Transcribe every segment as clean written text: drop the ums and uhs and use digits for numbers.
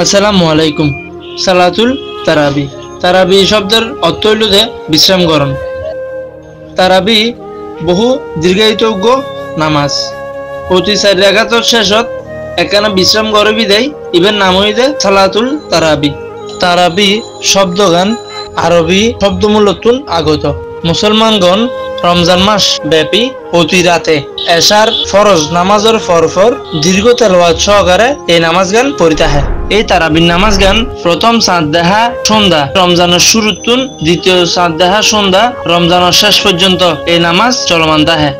আসসালামু আলাইকুম। সালাতুল তারাবি। তারাবি শব্দের অর্থ হইল যে বিশ্রাম গ্রহণ। তারাবি বহু দীর্ঘায়িতজ্ঞ নামাজ। প্রতি 4 রাকাতের শেষত একখানা বিশ্রাম গড়ে বিদায় ইবের নাম হইতে সালাতুল তারাবি। তারাবি শব্দগান আরবি শব্দমূলতুন আগত। মুসলমানগণ রমজান মাস ব্যাপী প্রতি রাতে এশার ফরজ নামাজের পরপর দীর্ঘ তেলাওয়াত সহকারে এই নামাজ গান পড়িতে হয়। এই তারাবির নামাজ গান প্রথম চাঁদ দেখা সন্ধ্যা রমজানের শুরুতুন দ্বিতীয় চাঁদ দেখা সন্ধ্যা রমজানের শেষ পর্যন্ত এই নামাজ চলমান থাকে।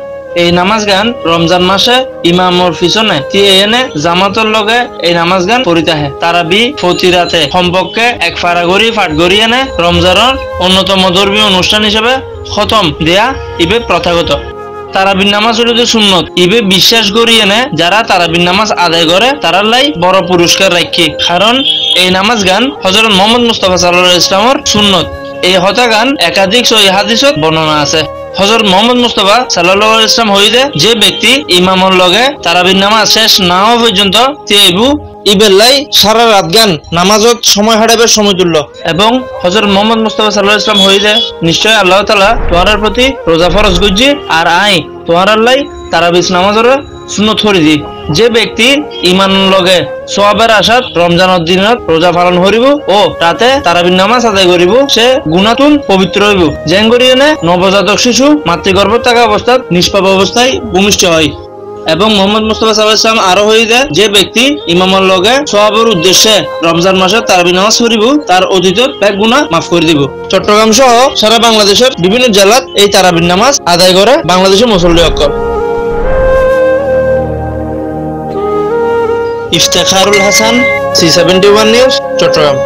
এই নামাজ গান রমজান মাসে ইমামর পিছনে তিয়ে এনে জামাতর লগে এই নামাজ গান পড়িতে হয়। তারাবি প্রতি রাতে কমপক্ষে এক ফারাগরি ফাটগরি এনে রমজানের অন্যতম ধর্মীয় অনুষ্ঠান হিসেবে খতম দেয়া ইবে প্রথাগত। তারাবির নামাজ হল যে সুন্নত। ইবে বিশ্বাস করি এনে যারা তারাবির নামাজ আদায় করে তারার লাই বড় পুরস্কার রাখি। কারণ এই নামাজ গান হযরত মুহাম্মদ মুস্তাফা সাল্লাল্লাহু আলাইহি ওয়াসাল্লামের সুন্নত। এই হতা গান একাধিক সহিহ হাদিসত বর্ণনা আছে। হযরত মুহাম্মদ মুস্তাফা সাল্লাল্লাহু আলাইহি ওয়াসাল্লাম হইতে যে ব্যক্তি ইমামর লগে তারাবির নামাজ শেষ না হওয়া পর্যন্ত তিয়েবু ইবেল্লাই সারা রাত গান নামাজত সময় হারাবের সমতুল্য। এবং হযরত মুহাম্মদ মুস্তাফা সাল্লাল্লাহু আলাইহি ওয়াসাল্লাম হইতে নিশ্চয় আল্লাহ তাআলা তোমার প্রতি রোজা ফরজ করছি আর আই তোমার আল্লাহ তারাবির নামাজের সুন্নত করে দি। যে ব্যক্তি ইমান লগে সওয়াবের আশাত রমজানের দিনত রোজা পালন করিব ও রাতে তারাবির নামাজ আদায় করিব সে গুনাতুন পবিত্র হইব। যেন করিয়ে নবজাতক শিশু মাতৃগর্ভ থাকা অবস্থাত নিষ্পাপ অবস্থায় ভূমিষ্ঠ হয়। এবং মুহাম্মদ মুস্তাফা সাল্লাল্লাহু আলাইহি ওয়াসাল্লাম আরো হইতে যে ব্যক্তি ইমামের লগে সওয়াবের উদ্দেশ্যে রমজান মাসে তারাবির নামাজ পড়িব তার অতীতের এক গুনাহ মাফ করে দিব। চট্টগ্রাম সহ সারা বাংলাদেশের বিভিন্ন জেলাত এই তারাবির নামাজ আদায় করে বাংলাদেশের মুসল্লি অক্কর। Iftekharul Hasan, C71 news, Chittagong.